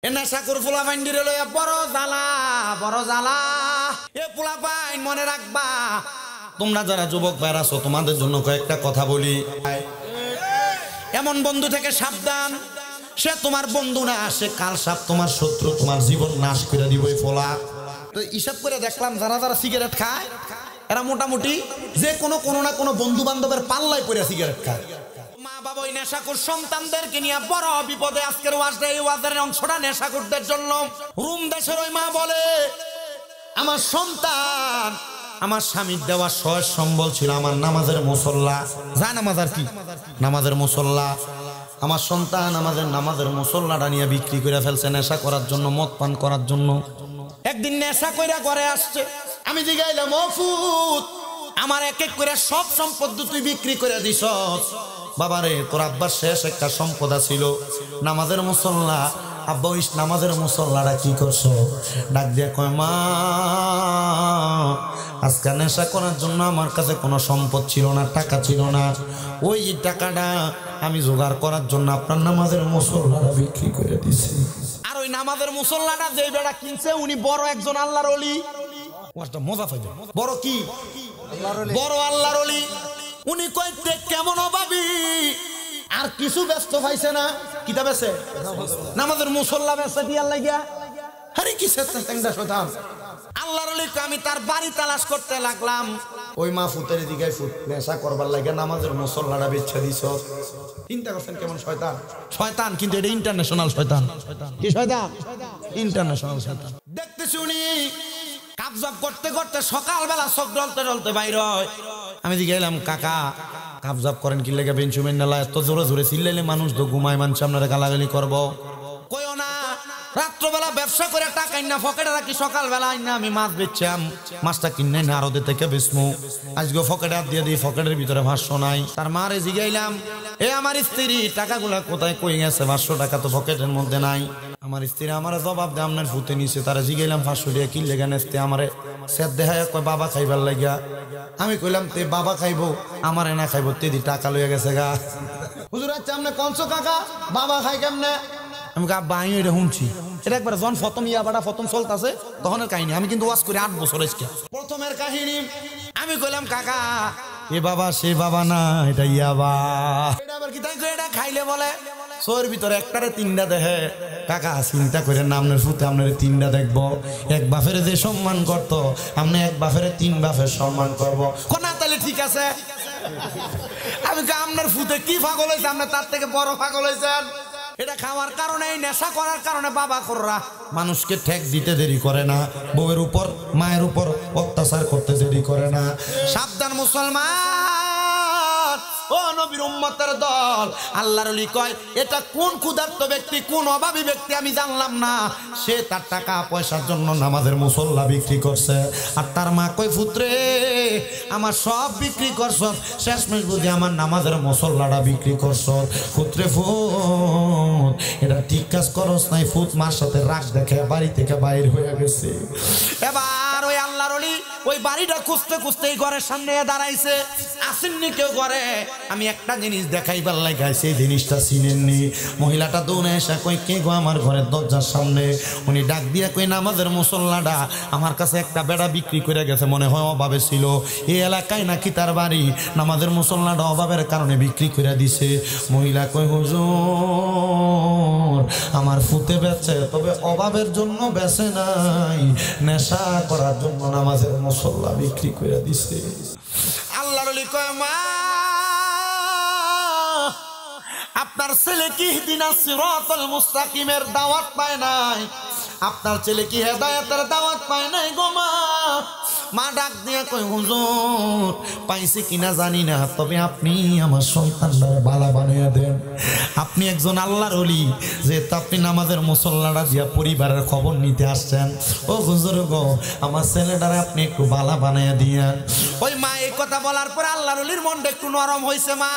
এ নেশাকুর পোলা বাইন্ডিরে লইয়া বড় জ্বালা, বড় জ্বালা। এ পোলা বাইন মনে রাখবা, তোমরা যারা যুবক ভাইরা আছো তোমাদের জন্য কয়েকটা কথা বলি। এমন বন্ধু থেকে সাবধান, সে তোমার বন্ধু না, সে কাল সাপ তোমার শত্রু, তোমার জীবন নাশ করে দিব। এই পোলা তো হিসাব করে দেখলাম যারা যারা সিগারেট খায় এরা মোটামুটি যে কোনো না কোনো বন্ধু বান্ধবের পাল্লায় পড়ে সিগারেট খায়। মা বাবা ওই নেশাকুর সন্তানদেরকে নিয়ে বড় বিপদে। আজকের ওয়াজটা, এই ওয়াজের অংশটা নেশাকুরদের জন্য। রুম দেশের ওই মা বলে, আমার সন্তান আমার স্বামীর দেওয়া সহজ সম্বল ছিল আমার নামাজের মুসল্লা। যা নামাজ আর কি, নামাজের মুসল্লা। আমার সন্তান আমাদের নামাজের মুসল্লাটা নিয়ে বিক্রি করে ফেলছে নেশা করার জন্য, মদ পান করার জন্য। একদিন নেশা কইরা ঘরে আসছে, আমি জিগাইলাম, ও ফুত, আমার এক এক করে সব সম্পদ তুই বিক্রি করে দিস। বাবারে, তোর আব্বার শেষ একটা সম্পদ ছিল নামাজের মুসল্লা। আব্বা ওই নামাজের মুসল্লাটা কি করছো? ডাক দিয়া কয়, মা আজকে নেশা করার জন্য আমার কাছে কোনো সম্পদ ছিল না, টাকা ছিল না। ওই টাকাটা আমি জোগাড় করার জন্য আপনার নামাজের মুসল্লাটা বিক্রি করে দিছি। আর ওই নামাজের মুসল্লাটা যে বেড়া কিনছে উনি বড় একজন আল্লাহর ওলি। মজা পাইবে, বড় কি? বড় আল্লাহর ওলি। উনি কইতে কেমন অভাবী, আর কিছু ব্যস্ত পাইছে না। কিতা বেছে? নামাজের মুসল্লা বেছে দিয়ার লাগিয়া। আরে কিসের চেঙ্গা শয়তান। আল্লাহর ওলি, আমি তার বাড়ি তালাশ করতে লাগলাম। ওই মা ফুতের দিকে ফুট নেশা করবার লাগে নামাজের মুসল্লাটা বেছে দিছ। চিন্তা করছেন কেমন শয়তান? শয়তান, কিন্তু এটা ইন্টারন্যাশনাল শয়তান। কি শয়তান? ইন্টারন্যাশনাল শয়তান। দেখতেছি উনি কাবজাব করতে করতে সকালবেলা চোখ ডলতে ডলতে বাইর হয়। আমি জিজ্ঞাসলাম, কাকা কাবজাব করেন কি লেগে? বেঞ্চুমেন নালা এত জোরে জোরে চিল্লাইলে মানুষ তো ঘুমায়, মানুষ আপনারা গালাগালি করবো। কইও না, রাত্রবেলা ব্যবসা করে টাকা না পকেটে রাখি, সকালবেলা আইনা আমি মাছ বেচছাম, মাছটা কিনে না আরো থেকে বেচমু। আজকে পকেটে হাত দিয়ে দিই, পকেটের ভিতরে 500 নাই। তার মারে জিগাইলাম, এ আমার স্ত্রী টাকাগুলা কোথায় কই গেছে? 500 টাকা তো পকেটের মধ্যে নাই। আমার স্ত্রী আমার জবাব দেয়, আপনার ফুতে নিছে। তারা জিগাইলাম 500 টাকা কি লেগে নেস্তে? আমারে সেদ দেখায় কয় বাবা খাইবার লাগিয়া। আমি কইলাম, তে বাবা খাইবো, আমারে না খাইবো, তেদি টাকা লইয়া গেছে গা। হুজুর আচ্ছা আপনি কনছো কাকা বাবা খাই কেমনে? আমি আব্বা আমি এটা শুনছি, এটা একবার যখন প্রথম ইয়াবাটা প্রথম চলতেছে তখনের কাহিনী। আমি কিন্তু ওয়াজ করে 8 বছর আজকে প্রথমের কাহিনী। আমি কইলাম, কাকা এ বাবা সে বাবা না, এটা ইয়াবা। এটা আবার কি তাই? এটা খাইলে বলে শোর ভিতরে একটারে 3টা দেখে। কাকা চিন্তা করে না, আপনার ফুতে আপনার 3টা দেখবো। এক বাপের যে সম্মান করতো, আপনি এক বাপের 3 বাপের সম্মান করবো। কোনা তাহলে ঠিক আছে। আমি আপনার ফুতে কি পাগল হয়েছে? আপনি তার থেকে বড় পাগল হয়েছেন। এটা খাওয়ার কারণে, নেশা করার কারণে বাবা কররা মানুষকে ঠেক দিতে দেরি করে না, বউয়ের উপর মায়ের উপর অত্যাচার করতে দেরি করে না। সাবধান মুসলমান, ও নবীর উম্মতের দল। আল্লাহর ওলি কয়, এটা কোন ক্ষুধার্ত ব্যক্তি, কোন অভাবী ব্যক্তি আমি জানলাম না, সে তার টাকা পয়সার জন্য নামাজের মুসল্লা বিক্রি করছে। আর তার মা কই, পুত্রে আমার সব বিক্রি করছ, শেষমেশ বুঝি আমার নামাজের মুসল্লাটা বিক্রি করছ। পুত্রে ফুত, এটা ঠিক কাজ করস নাই। ফুত মার সাথে রাগ দেখে বাড়ি থেকে বাইর হয়ে গেছে। এবার ওই আল্লাহর ওলি ওই বাড়িটা খুঁজতে খুঁজতে এই ঘরের সামনে দাঁড়াইছে। আসেননি কেউ ঘরে। আমি একটা জিনিস দেখাইবার লাগাই, সেই জিনিসটা চিনেননি। মহিলাটা দৌড়ে এসে কই, কে গো আমার ঘরের দরজার সামনে? উনি ডাক দিয়ে কই, নামাজের মুসল্লাটা আমার কাছে একটা বেড়া বিক্রি করে গেছে, মনে হয় অভাবে ছিল। এই এলাকায় নাকি তার বাড়ি, নামাজের মুসল্লাটা অভাবের কারণে বিক্রি করে দিছে। মহিলা কই, হুজুর আমার ফুতে বেচে, তবে অভাবের জন্য বেচে নাই, নেশা করার জন্য নামাজের মুসল্লা বিক্রি করে দিছে। আল্লাহর ওলি কয়, মা আপনার ছেলে কি ইহদিনাস সিরাতাল মুস্তাকিমের দাওয়াত পায় নাই? আপনার ছেলে কি হেদায়েতের দাওয়াত পায় নাই গো মা? মা ডাক দিয়ে কই, হুজুর পাইছে কিনা জানি না, তবে আপনি আমার সন্তানটা বালা বানিয়ে দেন। আপনি একজন আল্লাহর ওলি, যেহেতু আপনি নামাজের মুসল্লাটা দিয়া পরিবারের খবর নিতে আসছেন, ও হুজুর গো আমার ছেলেটারে আপনি একটু বালা বানিয়ে দিয়েন। ওই মা এই কথা বলার পর আল্লাহর ওলির মনটা একটু নরম হয়েছে। মা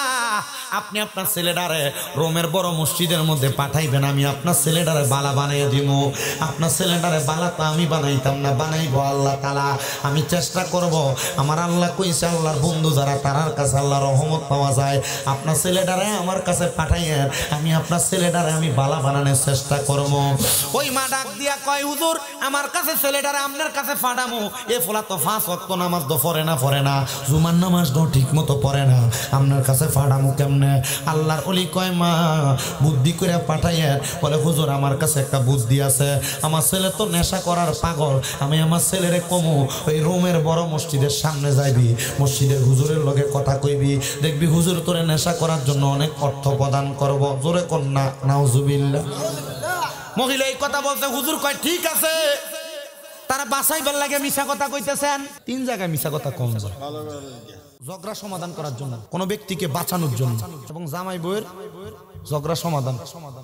আপনি আপনার ছেলেটারে রোমের বড় মসজিদের মধ্যে পাঠাইবেন, আমি আপনার ছেলেটারে বালা বানিয়ে দিব। আপনার ছেলেটারে বালা তো আমি বানাইতাম না, বানাইবো আল্লাহ তাআলা। আমি আমি চেষ্টা করব। আমার আল্লাহ কইছে আল্লাহর বন্ধু যারা তারার কাছে আল্লাহর রহমত পাওয়া যায়। আপনার ছেলেটারে আমার কাছে পাঠাইয়েন, আমি আপনার ছেলেটারে আমি বালা বানানোর চেষ্টা করব। ওই মা ডাক দিয়া কয় হুজুর আমার কাছে ছেলেটারে আপনার কাছে পাঠামু। এ ফলা তো 5 ওয়াক্ত নামাজ তো পড়ে না, জুমার নামাজ তো ঠিক মতো পড়ে না, আপনার কাছে পাঠামু কেমনে? আল্লাহর ওলি কয় মা বুদ্ধি করে পাঠাইয়েন। বলে হুজুর আমার কাছে একটা বুদ্ধি আছে, আমার ছেলে তো নেশা করার পাগল, আমি আমার ছেলেরে কমু ওই রোমের বড় মসজিদের সামনে যাইবি, মসজিদের হুজুরের লগে কথা কইবি, দেখবি হুজুর তোরে নেশা করার জন্য অনেক অর্থ প্রদান করব। জোরে কন্যা নাউজুবিল্লাহ। মহিলা এই কথা বলতে হুজুর কয় ঠিক আছে। তারা বাসাইবার লাগে মিশা কথা কইতেছেন। 3 জায়গায় মিশা কথা কম যায়, ঝগড়া সমাধান করার জন্য, কোন ব্যক্তিকে বাঁচানোর জন্য, এবং জামাই বউয়ের ঝগড়া সমাধান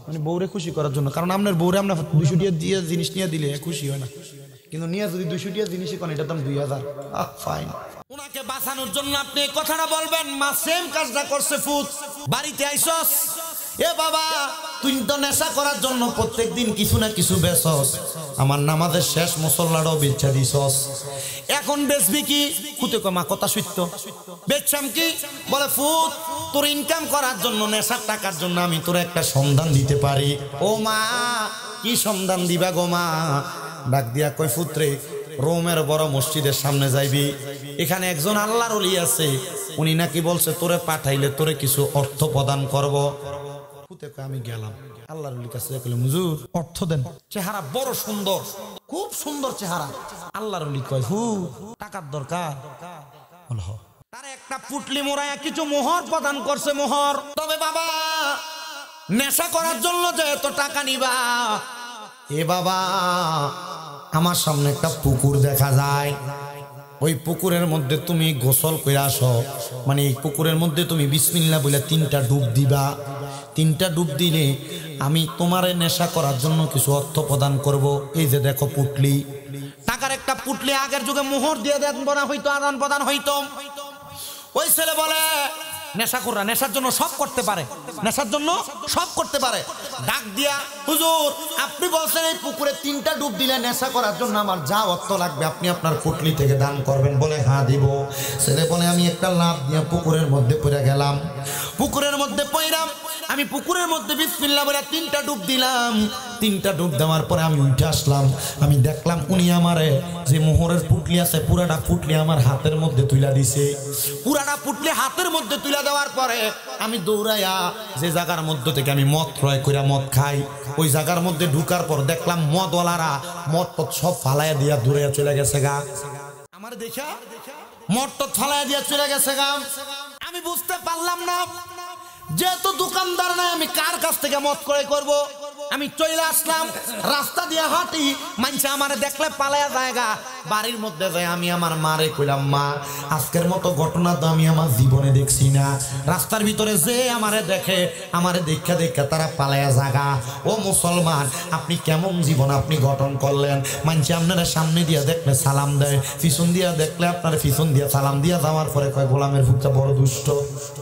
মানে বউরে খুশি করার জন্য। কারণ আপনার বউরে আমরা 200 টাকা দিয়ে জিনিস নিয়ে দিলে খুশি হয় না, কিন্তু নিয়ে যদি 200 টাকা জিনিসই কোন এটার দাম 2000, ফাইন। ওনাকে বাঁচানোর জন্য আপনি এই কথাটা বলবেন। মা সেম কাজটা করছে। ফুট বাড়িতে আইসস, এ বাবা তুই তো নেশা করার জন্য প্রত্যেকদিন কিছু না কিছু বেচস, আমার নামাজের শেষ মুসল্লাটাও বেচা দিছস, এখন বেচবি কি? ফুটে কয় মা কথা সত্য, বেচছাম কি? বলে ফুট তোর ইনকাম করার জন্য, নেশার টাকার জন্য আমি তোর একটা সন্ধান দিতে পারি। ও মা কি সন্ধান দিবা গো মা? ডাক দিয়া কয় পুত্রে রোমের বড় মসজিদের সামনে যাইবি, এখানে একজন আল্লাহর ওলি আছে, উনি নাকি বলছে তোরে পাঠাইলে তোরে কিছু অর্থ প্রদান করব। আমি গেলাম আল্লাহর ওলির কাছে, হুজুর অর্থ দেন। চেহারা বড় সুন্দর, খুব সুন্দর চেহারা। আল্লাহর ওলি কয় হু টাকার দরকার? তার একটা পুটলি মোড়ায় কিছু মোহর প্রদান করছে, মোহর। তবে বাবা নেশা করার জন্য যেহেতু টাকা নিবা, এ বাবা আমার সামনে একটা পুকুর দেখা যায়, ওই পুকুরের মধ্যে তুমি গোসল করে আসো, মানে এই পুকুরের মধ্যে তুমি বিসমিল্লাহ বলে 3টা ডুব দিবা। 3টা ডুব দিলে আমি তোমারে নেশা করার জন্য কিছু অর্থ প্রদান করব। এই যে দেখো পুটলি, টাকার একটা পুটলি, আগের যুগে মোহর দিয়ে দেন বনা হইতো, আদান প্রদান হইতো। ওই ছেলে বলে নেশা করা নেশার জন্য সব করতে পারে, নেশার জন্য সব করতে পারে। ডাক দিয়া হুজুর আপনি বলছেন এই পুকুরে 3টা ডুব দিলে নেশা করার জন্য আমার যা অর্থ লাগবে আপনি আপনার পুটলি থেকে দান করবেন। বলে হ্যাঁ দিব। ছেলে বলে আমি একটা লাফ দিয়ে পুকুরের মধ্যে পড়ে গেলাম। পুকুরের মধ্যে পড়লাম, আমি পুকুরের মধ্যে বিসমিল্লাহ বলে 3টা ডুব দিলাম। 3টা ডুব দেওয়ার পরে আমি উঠে আসলাম। আমি দেখলাম উনি আমারে যে মোহরের পুটলি আছে পুরাটা পুটলি আমার হাতের মধ্যে তুলে দিছে। পুরাটা পুটলি হাতের মধ্যে তুলে দেওয়ার পরে আমি দৌড়াইয়া যে জায়গার মধ্যে থেকে আমি মদ ক্রয় করে মদ খাই, ওই জায়গার মধ্যে ঢুকার পর দেখলাম মদওয়ালারা মদ পথ সব ফালাইয়া দিয়া দূরে চলে গেছে গা। আমার দেখা মদ তো ফালাইয়া দিয়া চলে গেছে গা। আমি বুঝতে পারলাম না, যেহেতু দোকানদার নাই আমি কার কাছ থেকে মদ ক্রয় করব। আমি চলে আসলাম, রাস্তা দিয়ে হাঁটি, মানুষে আমার দেখলে পালায়া জায়গা। বাড়ির মধ্যে যাই আমি আমার মারে কইলাম মা আজকের মতো ঘটনা তো আমি আমার জীবনে দেখছি না। রাস্তার ভিতরে যে আমারে দেখে, আমারে দেখা দেখা তারা পালায়া জায়গা। ও মুসলমান আপনি কেমন জীবন আপনি গঠন করলেন? মানুষে আপনারা সামনে দিয়া দেখলে সালাম দেয়, পিছন দিয়া দেখলে আপনার পিছন দিয়া সালাম দিয়া যাওয়ার পরে কয় গোলামের ভুকটা বড় দুষ্ট।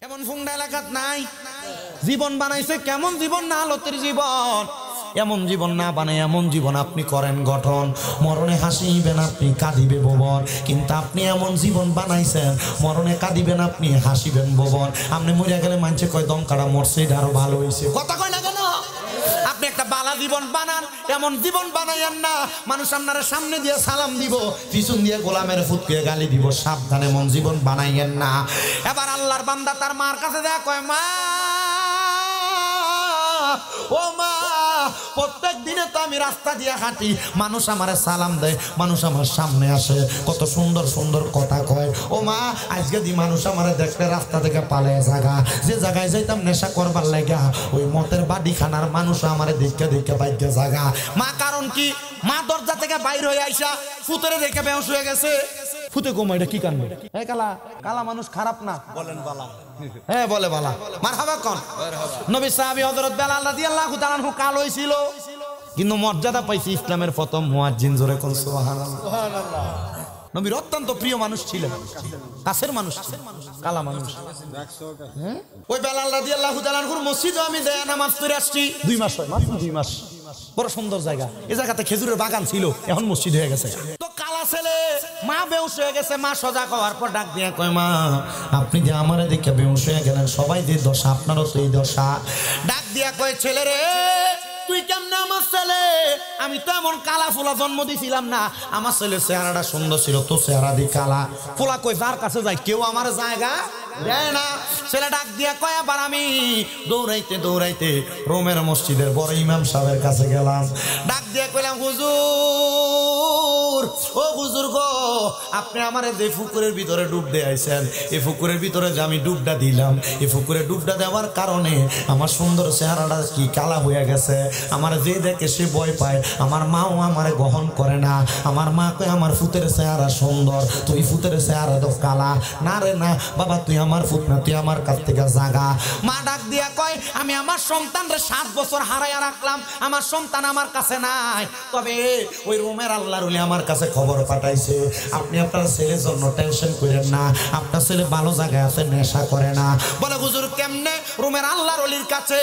এমন ফুংডা এলাকাত নাই। জীবন বানাইছে কেমন জীবন? না লতির জীবন। এমন জীবন না বানায় এমন জীবন আপনি করেন গঠন। মরণে হাসিবেন আপনি, কাঁদিবে ভুবন। কিন্তু আপনি এমন জীবন বানাইছেন মরণে কাঁদিবেন আপনি, হাসিবেন ভুবন। আপনি মরিয়া গেলে মানছে কয় দমকাটা মরছে, এটা আরো ভালো হয়েছে। কথা কয় না কেন? আপনি একটা বালা জীবন বানান, এমন জীবন বানাইয়েন না মানুষ আপনার সামনে দিয়ে সালাম দিব, পিছন দিয়ে গোলামের ফুটকে গালি দিব। সাবধান, এমন জীবন বানাইয়েন না। এবার আল্লাহর বান্দা তার মার কাছে দেয়া কয় মা ও মা প্রত্যেক দিনে তো আমি রাস্তা দিয়ে হাঁটি, মানুষ আমারে সালাম দেয়, মানুষ আমার সামনে আসে, কত সুন্দর সুন্দর কথা কয়। ও মা আজকে দি মানুষ আমারে দেখলে রাস্তা থেকে পালায় জায়গা, যে জায়গায় যাইতাম নেশা করবার লাগা ওই মতের বাড়ি খানার মানুষ আমারে দেখে দেখে বাইকে জায়গা। মা কারণ কি? মা দরজা থেকে বাইর হয়ে আইসা ফুতরে দেখে বেহুশ হয়ে গেছে। ফুতে গোমা এটা কি কান্ড? হ্যাঁ কালা কালা মানুষ খারাপ না, বলেন বালা। হ্যাঁ বলে বালা। মারহাবা কোন? নবী সাহাবী হযরত বেলাল রাদিয়াল্লাহু তাআলা আনহু কাল হইছিল, কিন্তু মর্যাদা পাইছে ইসলামের প্রথম মুয়াজ্জিন। জোরে কোন সুবহানাল্লাহ। সুবহানাল্লাহ। নবীর অত্যন্ত প্রিয় মানুষ ছিলেন, কাছের মানুষ ছিলেন, কালা মানুষ। হ্যাঁ ওই বেলাল রাদিয়াল্লাহু তাআলা আনহুর মসজিদে আমি দেয়া নামাজ পড়ে আসছি 2 মাস হয়, মাত্র 2 মাস। বড় সুন্দর জায়গা, এই জায়গাতে খেজুরের বাগান ছিল, এখন মসজিদ হয়ে গেছে। তো কালা ছেলে মা বেহুশ হয়ে গেছে। মা সজাগ হওয়ার পর ডাক দিয়া কয়, মা আপনি যে আমারে দেখে বেহুশ হয়ে গেলেন, সবাই যে দশা আপনারও তো এই দশা। ডাক দিয়া কয়, ছেলে রে তুই কেমনে আমার ছেলে? আমি তো এমন কালা ফোলা জন্ম দিছিলাম না। আমার ছেলে চেহারাটা সুন্দর ছিল, তো চেহারা দি কালা। ফোলা কই যার কাছে যাই কেউ আমার জায়গা দেয় না। ছেলে ডাক দিয়া কয়, আবার আমি দৌড়াইতে দৌড়াইতে রোমের মসজিদের বড় ইমাম সাহেবের কাছে গেলাম। ডাক দিয়া কইলাম, হুজুর ও হুজুর গো, আপনি আমারে যে পুকুরের ভিতরে ডুব দিয়ে আইছেন, এই পুকুরের ভিতরে যে আমি ডুবটা দিলাম, এই পুকুরে ডুবটা দেওয়ার কারণে আমার সুন্দর চেহারাটা কি কালা হয়ে গেছে। আমার যে দেখে সে ভয় পায়। আমার মাও আমারে গ্রহণ করে না। আমার মা কয় আমার ফুতের চেহারা সুন্দর, তুই ফুতের চেহারা তো কালা। না রে না বাবা, তুই আমার ফুত না, তুই আমার কাছ থেকে জাগা। মা ডাক দিয়া কয়, আমি আমার সন্তানরে 7 বছর হারাইয়া রাখলাম, আমার সন্তান আমার কাছে নাই। তবে ওই রুমের আল্লাহর ওলি আমার কাছে খবর পাঠাইছে, আপনি আপনার ছেলের জন্য টেনশন করেন না, আপনার ছেলে ভালো জায়গায় আছে, নেশা করে না। বলে হুজুর কেমনে? রুমের আল্লাহর ওলির কাছে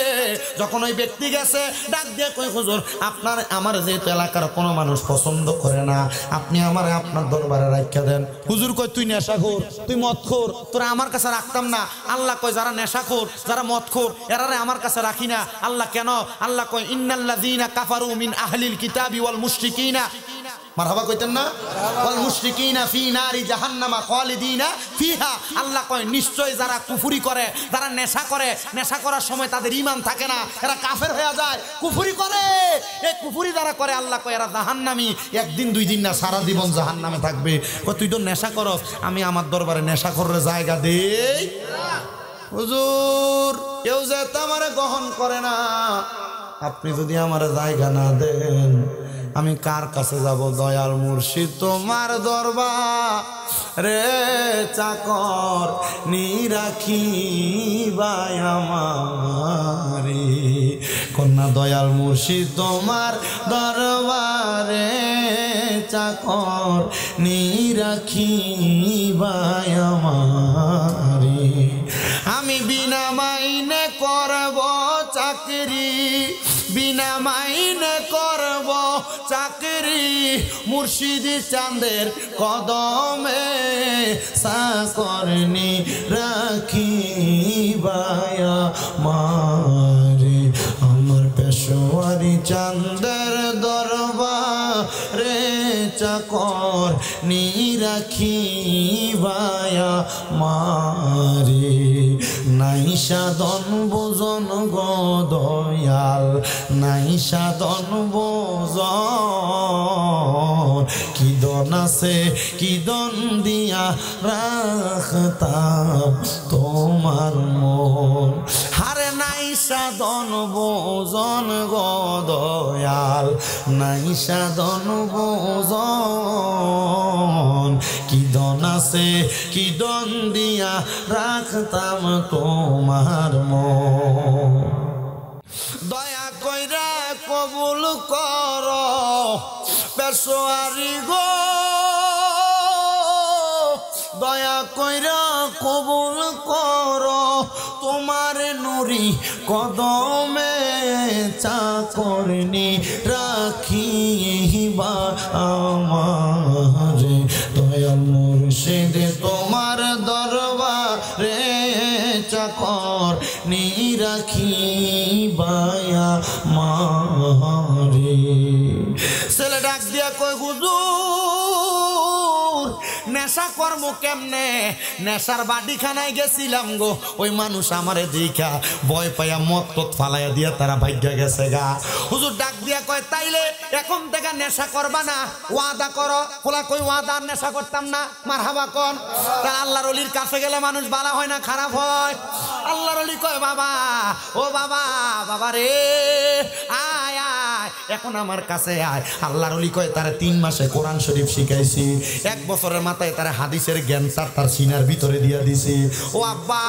যখন ওই ব্যক্তি গেছে, ডাক দিয়ে কই, হুজুর আপনার আমার যেহেতু এলাকার কোনো মানুষ পছন্দ করে না, আপনি আমার আপনার দরবারে রাখিয়া দেন। হুজুর কই, তুই নেশাখোর, তুই মদখোর, তোরা আমার কাছে রাখতাম না। আল্লাহ কয়, যারা নেশাখোর, যারা মদখোর, এরারে আমার কাছে রাখি না। আল্লাহ কেন? আল্লাহ কয়, ইন্নাল্লাযীনা কাফারু মিন আহলিল কিতাবি ওয়াল মুশরিকিনা, মারহাবা কইতেন না, ওয়াল মুশরিকিনা ফি নারি জাহান্নামা খালিদিনা ফিহা। আল্লাহ কয়, নিশ্চয় যারা কুফরি করে, যারা নেশা করে, নেশা করার সময় তাদের ঈমান থাকে না, এরা কাফের হয়ে যায়, কুফরি করে। এই কুফরি যারা করে, আল্লাহ কয় এরা জাহান্নামী, একদিন 2 দিন না, সারা জীবন জাহান্নামে থাকবে। কয় তুই তো নেশা করস, আমি আমার দরবারে নেশা করে জায়গা দেই? হুজুর কেউ যে আমারে গ্রহণ করে না, আপনি যদি আমার জায়গা না দেন, আমি কার কাছে যাব? দয়াল মুর্শিদ তোমার দরবারে চাকর নিরাখি বাই আমারি। কন্যা দয়াল মুর্শিদ তোমার দরবারে চাকর নিরাখি বাই আমারি। আমি বিনা মাইনে করব চাকরি, বিনা মাইনে করব চাকরি, মুর্শিদি চাঁদের কদমে চাকরনি রাখি বায়া মারে। আমার পেশোয়ারি চাঁদের দরবারে চাকর নিরাখি বায়া মারে। নাই সাধন বোজন গো দয়াল, নাই সাধন বোজন, কি দন আছে কি দন দিয়া রাখতাম তোমার মন। হারে নাই সাধন বোজন গো দয়াল, নাই সাধন বোজন, কি দন আছে কি দন দিয়া রাখতাম তোমার মন। দয়া কইরা কবুল কর পেশোয়ারি গো, দয়া কইরা কবুল কর তোমার নুরি কদমে চাকরনি রাখিবা আমারে। দয়াল মুর্শিদ তোমার দরবারে চাকর নিরাখি বায়া মারে। ছেলে ডাক দিয়া কয়, হুজুর নেশা কর্ম কেমনে? নেশার বাড়িখানায় গেছিলাম গো, ওই মানুষ আমারে দেখা ভয় পাইয়া মত তত ফালাইয়া দিয়া তারা ভাগ্যা গেছে গা। হুজুর ডাক দিয়া কয়, তাইলে এখন থেকে নেশা করবা না, ওয়াদা করো। খোলা কই, ওয়াদা আর নেশা করতাম না। মারহাবা কোন? তার আল্লাহর ওলির কাছে গেলে মানুষ ভালো হয় না খারাপ হয়? আল্লাহর ওলি কয়, বাবা ও বাবা, বাবা রে আয় আয়, এখন আমার কাছে আয়। আল্লাহর ওলি কয়, তারা 3 মাসে কোরআন শরীফ শিখাইছি, 1 বছরের মাথায় তারা হাদিসের জ্ঞান তার সিনার ভিতরে দিয়া দিছি। ও আব্বা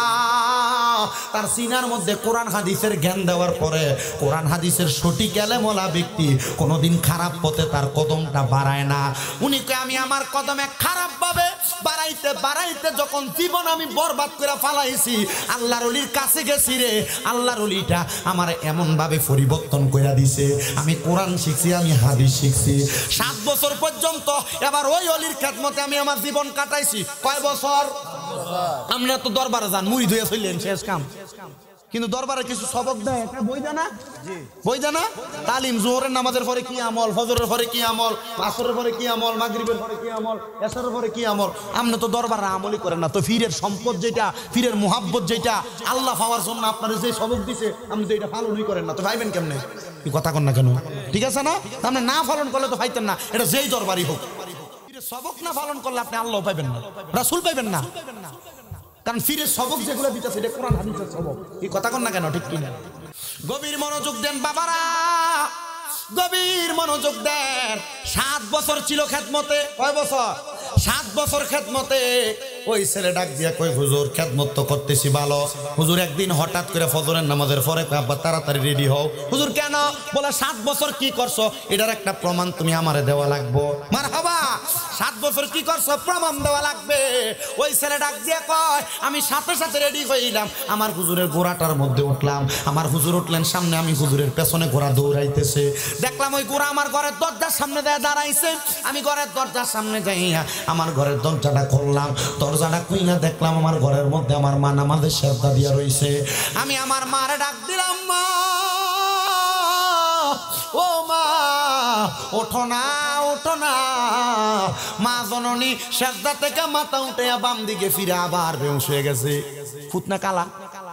তার সিনার মধ্যে কোরআন হাদিসের জ্ঞান দেওয়ার পরে কোরআন হাদিসের সঠিক এলেমওয়ালা ব্যক্তি কোনোদিন খারাপ পথে তার কদমটা বাড়ায় না। উনি কয় আমি আমার কদমে খারাপভাবে বাড়াইতে বাড়াইতে যখন জীবন আমি বরবাদ করে ফালাইছি, আল্লাহর ওলির কাছে গেছি রে, আল্লাহর ওলিটা আমার এমনভাবে পরিবর্তন করে দিছে। আমি কোরআন শিখছি, আমি হাদিস শিখছি 7 বছর পর্যন্ত। এবার ওই অলির খেদমতে আমি আমার জীবন কাটাইছি। কয় বছর? আমরা তো দরবারে যান, মুড়ি ধুয়ে ফেললেন, শেষ কাম। কিন্তু দরবারে কিছু সবক দেয়, বই দেয় না? বই দেয় না? তালিম, জোহরের নামাজের পরে কি আমল, ফজরের পরে কি আমল, আসরের পরে কি আমল, মাগরিবের পরে কি আমল, এশারের পরে কি আমল। আপনি তো দরবারে আমলই করেন না। তো ফিরের সম্পদ যেটা, ফিরের মুহাব্বত যেটা আল্লাহ পাওয়ার জন্য আপনার যে সবক দিছে, আপনি তো এটা পালনই করেন না। তো ভাইবেন কেমনে? কি কথা কন না কেন? ঠিক আছে না? আপনি না পালন করলে তো পাইতেন না, এটা যেই দরবারই হোক। সবক না পালন করলে আপনি আল্লাহ পাইবেন না, রাসূল পাইবেন না। কারণ ফিরের সবক যেগুলো দিতেছে এটা কোরআন হাদিসের সবক। এই কথা কন না কেন? ঠিক কিনা? গভীর মনোযোগ দেন বাবারা, গভীর মনোযোগ দেন। 7 বছর ছিল খেদমতে। কয় বছর? 7 বছর খেদমতে। ওই ছেলে ডাক দিয়া কই হুজুর খেদমত তো করতেছি ভালো। হুজুর একদিন হঠাৎ করে ফজরের নামাজের পরে আব্বা তাড়াতাড়ি রেডি হও। হুজুর কেন? বলে 7 বছর কি করছো এটার একটা প্রমাণ তুমি আমারে দেওয়া লাগবো। মারহাবা, 7 বছর কি করছো প্রমাণ দেওয়া লাগবে। ওই ছেলে ডাক দিয়া কয় আমি সাথে সাথে রেডি হইলাম, আমার হুজুরের ঘোড়াটার মধ্যে উঠলাম। আমার হুজুর উঠলেন সামনে, আমি হুজুরের পেছনে ঘোড়া দৌড়াইতেছে। দেখলাম ওই ঘোড়া আমার ঘরের দরজার সামনে দাঁড়াইছে। আমি ঘরের দরজার সামনে যাইয়া আমার ঘরের দরজাটা খুললাম। দরজাটা খুইলা দেখলাম আমার ঘরের মধ্যে আমার মা নামাজের সেজদা দিয়া রইছে। আমি আমার মারে ডাক দিলাম, মা ও মা ওঠো না, ওঠো না। মা জননী সেজদা থেকে মাথা উঠে বাম দিকে ফিরে আবার বেহুশ হয়ে গেছে। ফুতনা কালা।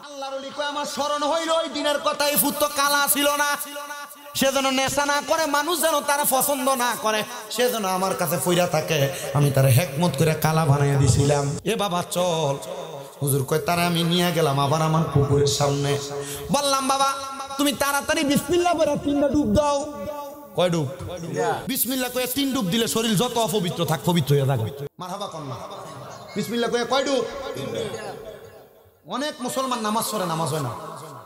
আল্লাহর ওলি কয় আমার স্মরণ হইল ওই দিনের কথা, এই ফুত তো কালা ছিল না। সেজন্য নেশা না করে, মানুষ যেন তারা পছন্দ না করে, সেজন্য আমার কাছে ফইরা থাকে। আমি তারা হেকমত করে কালা বানাইয়া দিছিলাম। এ বাবা চল। হুজুর কয় তারা আমি নিয়ে গেলাম আবার আমার পুকুরের সামনে। বললাম বাবা তুমি তাড়াতাড়ি বিসমিল্লাহ বলে 3টা ডুব দাও। কয় ডুব? বিসমিল্লাহ কয়ে 3 ডুব দিলে শরীর যত অপবিত্র থাক পবিত্র হয়ে থাকে। মারহাবা কন না। বিসমিল্লাহ কয়ে কয় ডুব? অনেক মুসলমান নামাজ পড়ে, নামাজ হয় না,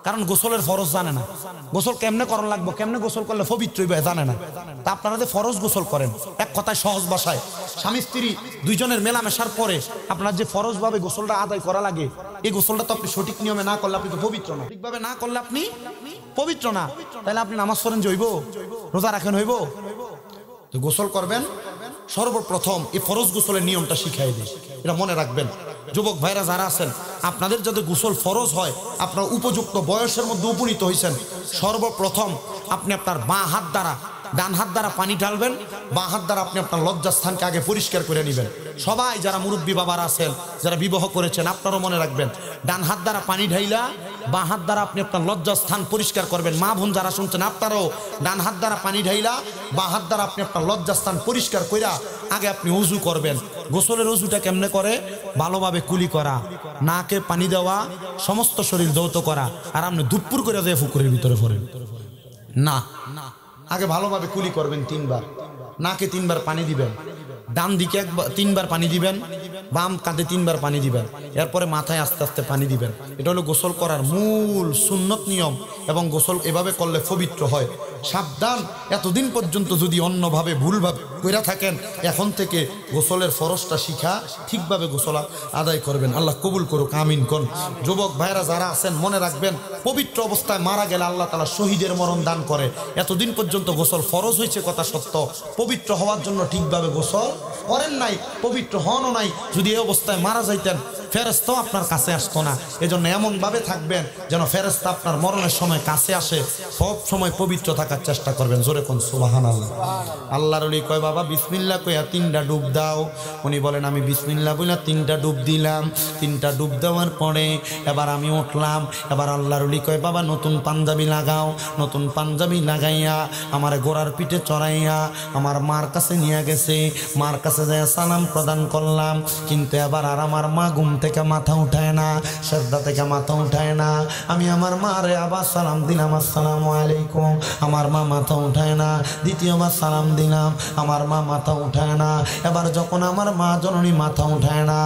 কারণ গোসলের ফরজ জানে না। গোসল কেমনে করণ লাগবো, কেমনে গোসল করলে পবিত্র হইবে জানে না। তা আপনারা যে ফরজ গোসল করেন, এক কথায় সহজ ভাষায় স্বামী স্ত্রী দুইজনের মেলামেশার পরে আপনার যে ফরজ ভাবে গোসলটা আদায় করা লাগে, এই গোসলটা তো আপনি সঠিক নিয়মে না করলে আপনি তো পবিত্র না। ঠিকভাবে না করলে আপনি পবিত্র না। তাহলে আপনি নামাজ পড়েন যে হইব, রোজা রাখেন হইব? তো গোসল করবেন সর্বপ্রথম এই ফরজ গোসলের নিয়মটা শিখাই দিই, এটা মনে রাখবেন। যুবক ভাইরা যারা আছেন, আপনাদের যাতে গোসল ফরজ হয়, আপনার উপযুক্ত বয়সের মধ্যে উপনীত হয়েছেন, সর্বপ্রথম আপনি আপনার বাঁ হাত দ্বারা, ডান হাত দ্বারা পানি ঢালবেন, বাঁ হাত দ্বারা আপনি আপনার লজ্জাস্থানকে আগে পরিষ্কার করে নেবেন। সবাই যারা মুরব্বী বাবারা আছেন, যারা বিবাহ করেছেন, আপনারাও মনে রাখবেন, ডান হাত দ্বারা পানি ঢাইলা বাঁ হাত দ্বারা আপনি আপনার লজ্জাস্থান পরিষ্কার করবেন। মা বোন যারা শুনছেন, আপনারাও ডান হাত দ্বারা পানি ঢাইলা বাঁ হাত দ্বারা আপনি আপনার লজ্জাস্থান পরিষ্কার কইরা আগে আপনি উজু করবেন। গোসলের উজুটা কেমনে করে? ভালোভাবে কুলি করা, নাকে পানি দেওয়া, সমস্ত শরীর ধৌত করা, আর আপনি দুপুর করে দিয়ে পুকুরের ভিতরে পড়েন না। আগে ভালোভাবে কুলি করবেন 3 বার, নাকে 3 বার পানি দিবেন, ডান দিকে 3 বার পানি দিবেন, বাম কাঁধে 3 বার পানি দিবেন, এরপরে মাথায় আস্তে আস্তে পানি দিবেন। এটা হলো গোসল করার মূল সুন্নত নিয়ম, এবং গোসল এভাবে করলে পবিত্র হয়। সাবধান, এতদিন পর্যন্ত যদি অন্যভাবে ভুলভাবে কইরা থাকেন, এখন থেকে গোসলের ফরজটা শিখা ঠিকভাবে গোসল আদায় করবেন। আল্লাহ কবুল করুক, আমিন কোন। যুবক ভাইরা যারা আছেন মনে রাখবেন, পবিত্র অবস্থায় মারা গেলে আল্লাহ তাআলা শহীদের মরণ দান করে। এতদিন পর্যন্ত গোসল ফরজ হয়েছে কথা সত্য, পবিত্র হওয়ার জন্য ঠিকভাবে গোসল করেন নাই, পবিত্র হনও নাই। যদি এই অবস্থায় মারা যাইতেন, ফেরেশতাও আপনার কাছে আসতো না। এজন্য এমন ভাবে থাকবেন যেন ফেরেশতা আপনার মরণের সময় কাছে আসে। সব সময় পবিত্র থাকার চেষ্টা করবেন। জোরে কোন সুবহানাল্লাহ। আল্লাহর ওলি কয় বাবা বিসমিল্লাহ কইয়া 3টা ডুব দাও। উনি বলেন আমি বিসমিল্লাহ বইলা 3টা ডুব দিলাম। 3টা ডুব দেওয়ার পরে এবার আমি উঠলাম। এবার আল্লাহর ওলি কয় বাবা নতুন পাঞ্জাবি লাগাও। নতুন পাঞ্জাবি লাগাইয়া আমার গোড়ার পিঠে চড়াইয়া আমার মার কাছে নিয়ে গেছে। মার কাছে যায় সালাম প্রদান করলাম, কিন্তু এবার আর আমার মা ঘুম থেকে মাথা উঠায় না, সেজদা থেকে মাথা উঠায় না। আমি আমার মারে আবার সালাম দিলাম, আসসালামু আলাইকুম। আমার মা মাথা উঠায় না। দ্বিতীয়বার সালাম দিলাম, আমার মা মাথা উঠায় না। এবার যখন আমার মা জননী মাথা উঠায় না,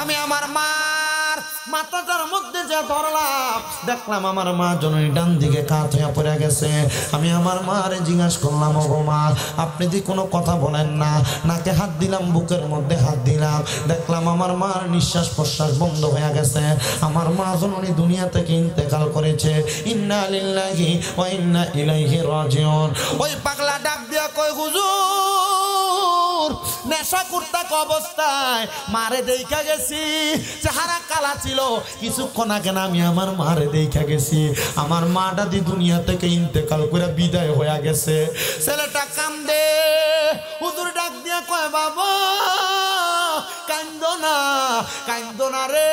আমি আমার মার মাথাটার মধ্যে যে ধরলাম, দেখলাম আমার মা জননী ডান দিকে কাত হয়ে পড়ে গেছে। আমি আমার মারে জিজ্ঞাসা করলাম, ও মা আপনি যদি কোনো কথা বলেন না। নাকে হাত দিলাম, বুকের মধ্যে হাত দিলাম, দেখলাম আমার মার নিঃশ্বাস প্রশ্বাস বন্ধ হয়ে গেছে। আমার মা জননী দুনিয়া থেকে ইন্তেকাল করেছে। ইন্না লিল্লাহি ওয়া ইন্না ইলাইহি রাজিউন। ওই পাগলা ডাক দিয়া কয়, হুজুর নেশা করতাক অবস্থায় মারে দেখা গেছি, চেহারা কালা ছিল, কিছুক্ষণ আগে আমি আমার মারে দেখা গেছি। আমার মাটা দি দুনিয়া থেকে ইন্তেকাল করে বিদায় হয়ে গেছে। ছেলেটা কান্দে। হুজুর ডাক দিয়া কয়, বাবা কান্দো না, কান্দো না রে।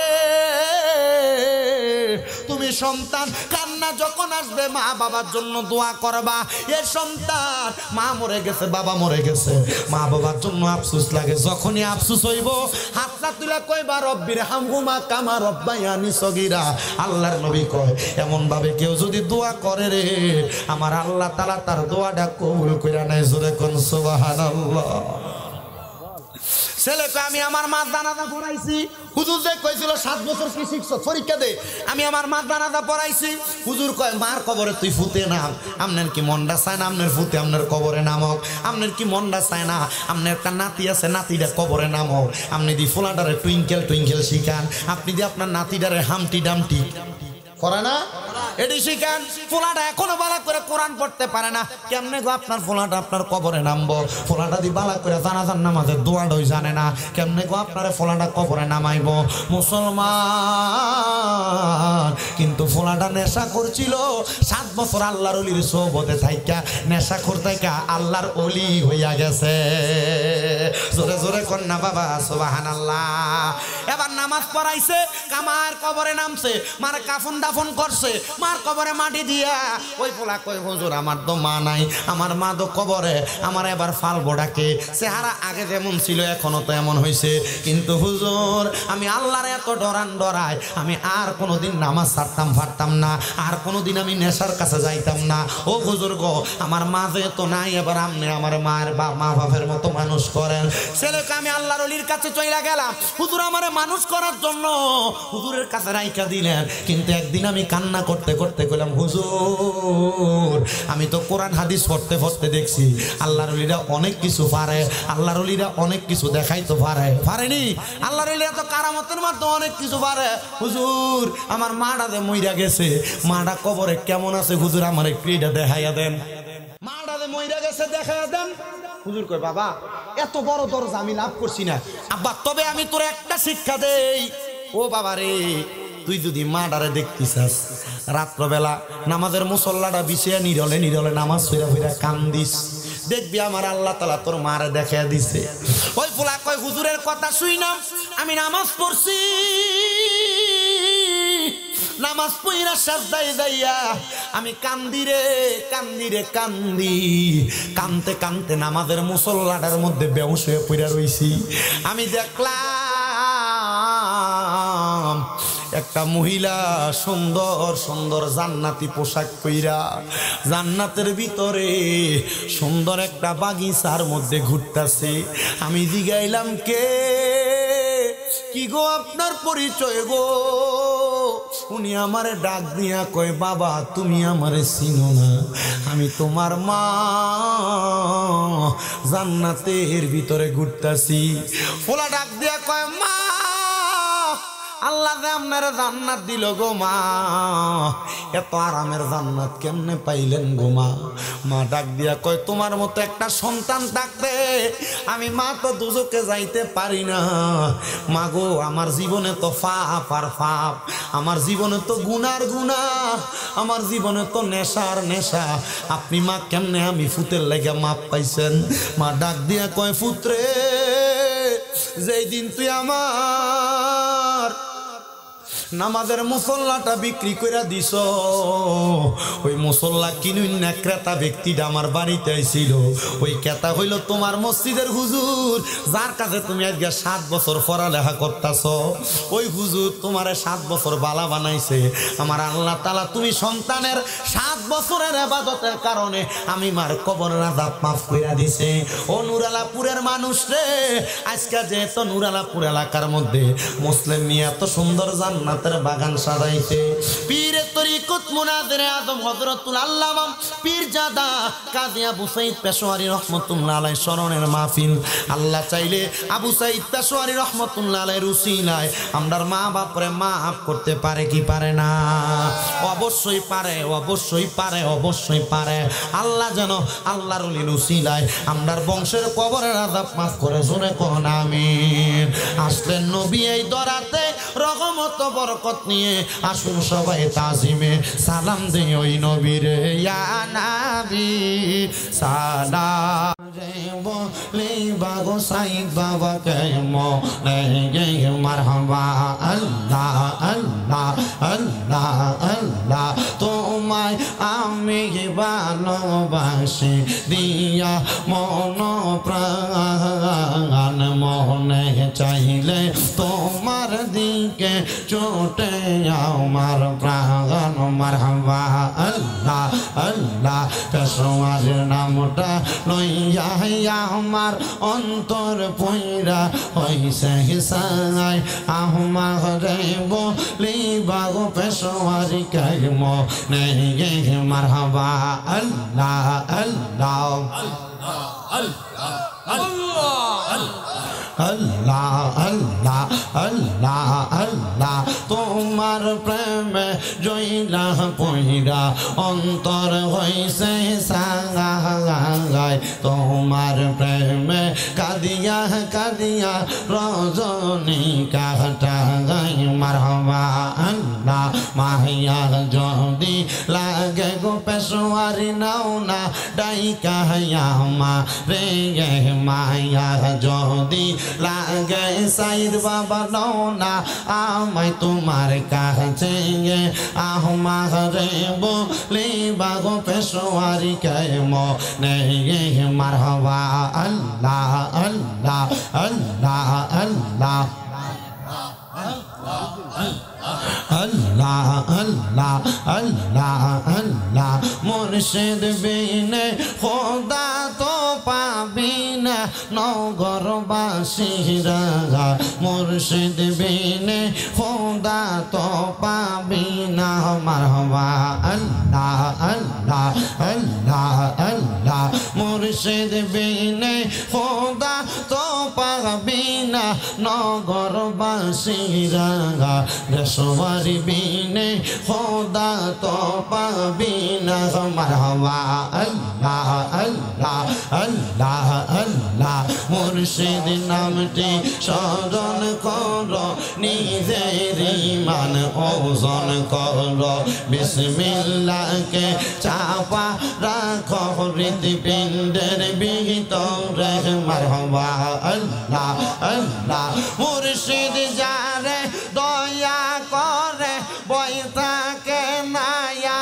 তুমি সন্তান, কান্না যখন আসবে মা বাবার জন্য দোয়া করবা। এ সন্তান মা মরে গেছে, বাবা মরে গেছে, মা বাবার জন্য আফসোস লাগে। যখনই আফসোস হইব হাতটা তুলে কইবা, রব্বির হামহুমা কামা রব্বায়ানি সগীরা। আল্লাহর নবী কয়, এমন ভাবে কেউ যদি দোয়া করে রে, আমার আল্লাহ তাআলা তার দোয়াটা কবুল কইরা নেয়। জোরে কোন সুবহানাল্লাহ। ছেলেকে আমি আমার মা জানাজা পড়াইছি। হুজুর যে কইছিল 7 বছর কি শিখছ, পরীক্ষা দে। আমি আমার মা জানাজা পড়াইছি। হুজুর কয়, মার কবরে তুই ফুতে নাম। আপনার কি মনটা চায় না আপনার ফুতে আপনার কবরে নামক? আপনার কি মনটা চায় না আপনার একটা নাতি আছে, নাতিটা কবরে নামক? আপনি দি ফোলাডারে টুইঙ্কেল টুইঙ্কেল শিখান, আপনি দি আপনার নাতিডারে হামটি ডামটি করে না, এটি শিখান। ফোলাটা এখনো বালা করে কোরআন পড়তে পারে না, কেমনে গো আপনার ফোলাটা আপনার কবরে নামবো? ফোলাটা দি বালা করে জানাজার নামাজের দোয়াটাই জানে না, কেমনে গো আপনার ফোলাটা কবরে নামাইব? মুসলমান কিন্তু ফোলাটা নেশা করছিল 7 বছর আল্লাহর ওলির সোহবতে থাইকা, নেশা করতাইকা আল্লাহর ওলি হইয়া গেছে। জোরে জোরে কর না বাবা সুবহানাল্লাহ। এবার নামাজ পড়াইছে, কামার কবরে নামছে, মার কাফন দাফন করছে, মার কবরে মাটি দিয়া। ওই পোলা কই, হুজুর আমার তো মা নাই, আমার মা তো কবরে, আমার এবার ফালবো ডাকে। চেহারা আগে যেমন ছিল এখনো তো এমন হয়েছে, কিন্তু হুজুর আমি আল্লাহর এত ডরান ডরাই, আমি আর কোনোদিন নামাজ ছাড়তাম ফাড়তাম না, আর কোনোদিন আমি নেশার কাছে যাইতাম না। ও হুজুর গো, আমার মা যেহেতু নাই, এবার আপনি আমার মায়ের মা বাপের মতো মানুষ করেন। ছেলেকে আমি আল্লাহর ওলির কাছে চইলা গেলাম, হুজুর আমারে মানুষ করার জন্য হুজুরের কাছে রাইখা দিলেন। কিন্তু একদিন আমি কান্না করতে করতে কইলাম, হুজুর আমি তো কোরআন হাদিস পড়তে পড়তে দেখছি আল্লাহর ওলিরা অনেক কিছু পারে, আল্লাহর ওলিরা অনেক কিছু দেখাইতে পারে, পারেনি? আল্লাহর ওলিরা তো কারামতের মাধ্যমে অনেক কিছু পারে। হুজুর আমার মাটা যে মইরা গেছে, মাটা কবরে কেমন আছে হুজুর আমার একটু এটা দেখাইয়া দেন। মাটা যে মইরা গেছে দেখাইয়া দেন। হুজুর কয়, বাবা এত বড় দরজা আমি লাভ করছি না। আব্বা তবে আমি তোর একটা শিক্ষা দেই। ও বাবা রে, তুই যদি মাটারে দেখতিস রাত্রবেলা নামাজের মুসল্লাটা বিছিয়ে নিরলে নিরলে নামাজ ফিরা ফিরা কান্দিস, দেখবি আমার আল্লাহ তাআলা তোর মারে দেখা দিছে। ওই ফুলা কয়, হুজুরের কথা শুই না আমি নামাজ পড়ছি, নামাজ পইরা সাজদায় যাইয়া আমি কান্দি রে কান্দি রে কান্দি, কানতে কানতে নামাজের মুসল্লাটার মধ্যে বেহুশ হয়ে পড়ে রইছি। আমি দেখলাম একটা মহিলা সুন্দর সুন্দর জান্নাতি পোশাক পইরা জান্নাতের ভিতরে সুন্দর একটা বাগিচার মধ্যে ঘুরতাছে। আমি জিগাইলাম, কে, কি গো আপনার পরিচয় গো? উনি আমারে ডাক দিয়া কয়, বাবা তুমি আমারে চিনো না, আমি তোমার মা, জান্নাতের ভিতরে ঘুরতাছি। ফোলা ডাক দিয়া কয়, মা আল্লাহ যে আপনারা জান্নাত দিল গো মা, এত আরামের জান্নাত কেমনে পাইলেন গো মা? মা ডাক দিয়া কয়, তোমার মতো একটা সন্তান থাকতে আমি মা তো দুজকে যাইতে পারি না। মা গো আমার জীবনে তো পাপ আর পাপ, আমার জীবনে তো গুনার গুনাহ, আমার জীবনে তো নেশার নেশা। আপনি মা কেমনে আমি ফুতের লেগে মাপ পাইছেন? মা ডাক দিয়া কয়, পুত্রে যেই দিন তুই আমার নামাজের মুসল্লাটা বিক্রি করে দিস, ওই মুসল্লা কিনুন না ক্রেতা ব্যক্তিটা আমার বাড়িতে আইছিল। ওই ক্রেতা হইল তোমার মসজিদের হুজুর, যার কাছে তুমি আজকে 7 বছর পড়ালেখা করতেছ। ওই হুজুর তোমারে 7 বছর বালা বানাইছে। আমার আল্লাহ তাআলা তুমি সন্তানের 7 বছরের ইবাদতের কারণে আমি মার কবরের আযাব মাফ কইরা দিছে। ও নুরালাপুরের মানুষ রে, আজকে যেহেতু নুরালাপুর এলাকার মধ্যে মুসলিম মেয়ে এত সুন্দর জান্নাত জান্নাতের বাগান সাজাইছে। পীরের তরিকত মুনাজিরে আজম হযরতুল আল্লামা পীরজাদা কাজী আবু সাঈদ পেশোয়ারি রহমাতুল্লাহ আলাইহি স্মরণের মাহফিল। আল্লাহ চাইলে আবু সাঈদ পেশোয়ারি রহমাতুল্লাহ আলাইহির উসিলায় আমরার মা বাপরে মাফ করতে পারে কি পারে না? অবশ্যই পারে, অবশ্যই পারে, অবশ্যই পারে। আল্লাহ যেন আল্লাহর ওলির উসিলায় আমরার বংশের কবরের আযাব মাফ করে, জোরে কোন আমিন। আসলেন নবী এই দরাতে রহমত বরকত নিয়ে, আসুন সবাই তাজিমে সালাম দেই ওই নবীরে। ইয়া নবী সালাম রে বলি বাগো সাইদ বাবা কে মনে গে মারহাবা। আল্লাহ আল্লাহ আল্লাহ আল্লাহ তোমায় আমি ভালোবাসি দিয়া মন প্রাণ, মনে চাইলে তোমার দিকে চোটে আমার প্রাণ। মারহাবা আল্লাহ আল্লাহ পেশোয়ার নামটা লইয়া আমার অন্তর পইরা হইছে হিসাই। আমারে বলি বাগো পেশোয়ারি কে মনে গে মারহাবা। আল্লাহ আল্লাহ আল্লাহ আল্লাহ আল্লাহ আল্লাহ আল্লাহ তোমার প্রেমে জইলা পইরা অন্তর হইছে সাগাই। তোমার প্রেমে কাদিয়া কাদিয়া রজনী কাটাই। মারহাবা আল্লাহ মাহিয়া যদি লাগে গো পেশোয়ারি নাও না ডাইকা মা রে গে মায়া যদি লাগে সাইদ বাবা নাও না আমায় তোমার কাছে আমারে বলি বাগো পেশোয়ারি কে মনে গে মারহাবা। আল্লাহ আল্লাহ আল্লাহ আল্লাহ আল্লাহ আল্লাহ আল্লাহ আল্লাহ মুর্শিদ বিনে খোদা তো পাবি না নগরবাসীরা। মুর্শিদ বিনে খোদা তো পাবি না। মারহাবা আল্লাহ আল্লাহ আল্লাহ আল্লাহ মুর্শিদ বিনে খোদা তো পাবি না নগরবাসীরা। পেশোয়ারি বিনে খোদা তো পাবি না। মারহাবা আল্লাহ আল্লাহ আল্লাহ আল্লাহ মুর্শিদ নামটি স্মরণ কর, নিজের ঈমান ওজন কর। বিসমিল্লাহকে চাপা রাখো হৃদপিণ্ডের ভিতরে। মারহাবা আল্লাহ আল্লাহ মুর্শিদ যারে দয়া করে বই থাকে না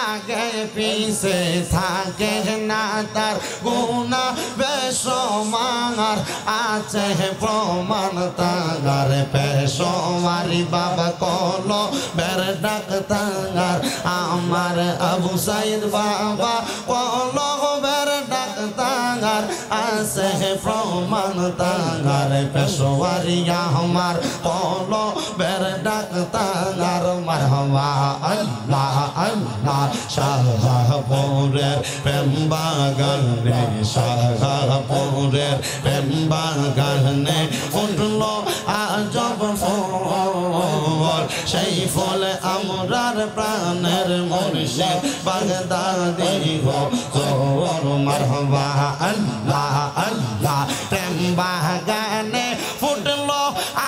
আগে পিছে থাকে না, তার গুণা বেশমার আছে প্রমাণ তাগার। পেশোয়ারি বাবা কল বের ডাক তাগার, আমার আবু সাইদ বাবা কল বের ডাক তাগার আছে প্রমাণ তাগার। পেশোয়ারি আমার কল বের ডাক তাগার। মারহাবা আল্লাহ আল্লাহ শাহপুরের প্রেম বাগানে, শাহপুরের প্রেম বাগানে উঠল আজব ফুল। সেই ফলে আমরার প্রাণের মুর্শিদ বাগদাদি গো তোর। মারহাবা আল্লাহ আল্লাহ প্রেম বাগানে ফুটল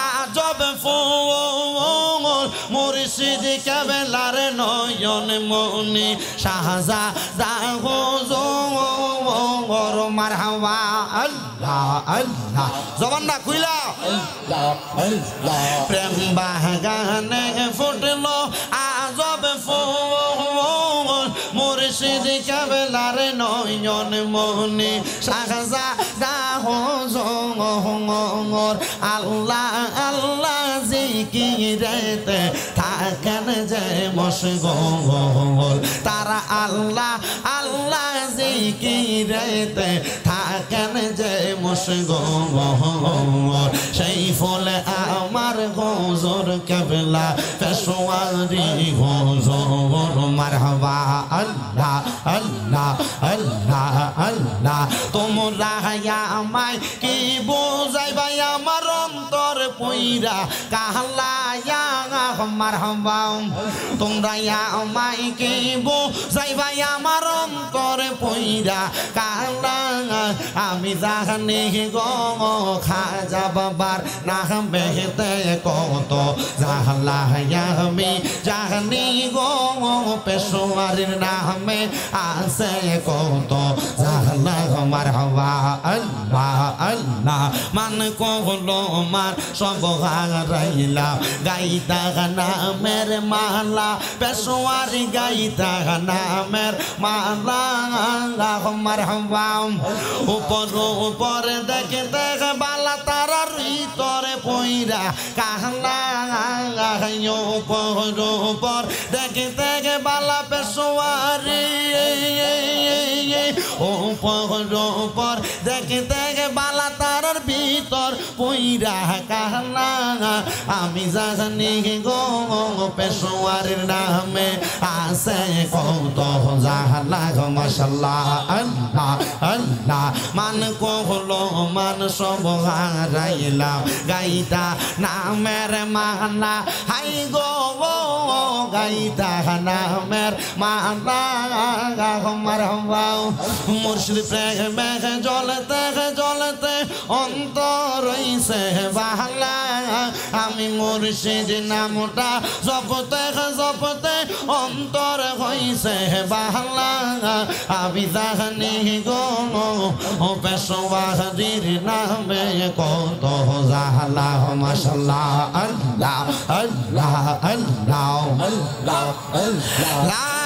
আজব ফুল। মুর্শিদ কেবলার নয়ন মনি শাহজাদা হুজুর। মারহাবা আল্লাহ আল্লাহ জবান না কইলা প্রেম বাগানে ফুটল আজব ফুল। মুর্শিদ কেবলার নয়ন মনি শাহজাদা হুজুর। আল্লাহ আল্লাহ জিকিরেতে থাকেন যে মশগুল, তারা আল্লাহ আল্লাহ জিকিরেতে থাকেন যে মশগুল। সেই ফলে আমার আমার হুজুর কেবলা পেশোয়ারি হুজুর মারহাবা আল্লাহ আল্লাহ আল্লাহ আল্লাহ তোমরা আমায় কি বুঝাইবা আমার অন্তর পইরা কাহলায়া মারহাবা তোমরা আমায় কি বুঝাইবা আমার অন্তর পইরা কাহলা আমি জানি গো খাজা বাবার নাম বেহেতে কত জাহলা আমি জানি গো পেশোয়ারির নামে আছে কত জাহলা মারহাবা আল্লাহ আল্লাহ মান কহলো মান সব হারাইলা গাইতা নামের মালা পেশোয়ারি গাইতা নামের মালা মারহাবা উপর উপর দেখে দেখে বালা তারার ভিতরে পইরা কাহলা উপর উপর দেখে দেখে বালা পেশোয়ারি উপর উপর দেখে দেখে বালা তারার ভিতর পইরা কাহলা আমি জানি গো পেশোয়ারির নামে আছে কত জাহলা মাশাআল্লাহ আল্লাহ আল্লাহ মান কহলো মান সব হারাইলাম গাইতা নামের মালা হাই গো গাইতা নামের মালা মারহাবা মুর্শিদ প্রেমে জ্বলতে জ্বলতে অন্তর হইছে বাহলা আমি মুর্শিদ নামটা জপতে জপতে অন্তর হইছে বাহলা আমি জানি গো পেশোয়ারির নামে কত জাহলা মাশাআল্লাহ আল্লাহ আল্লাহ আল্লাহ আল্লাহ লা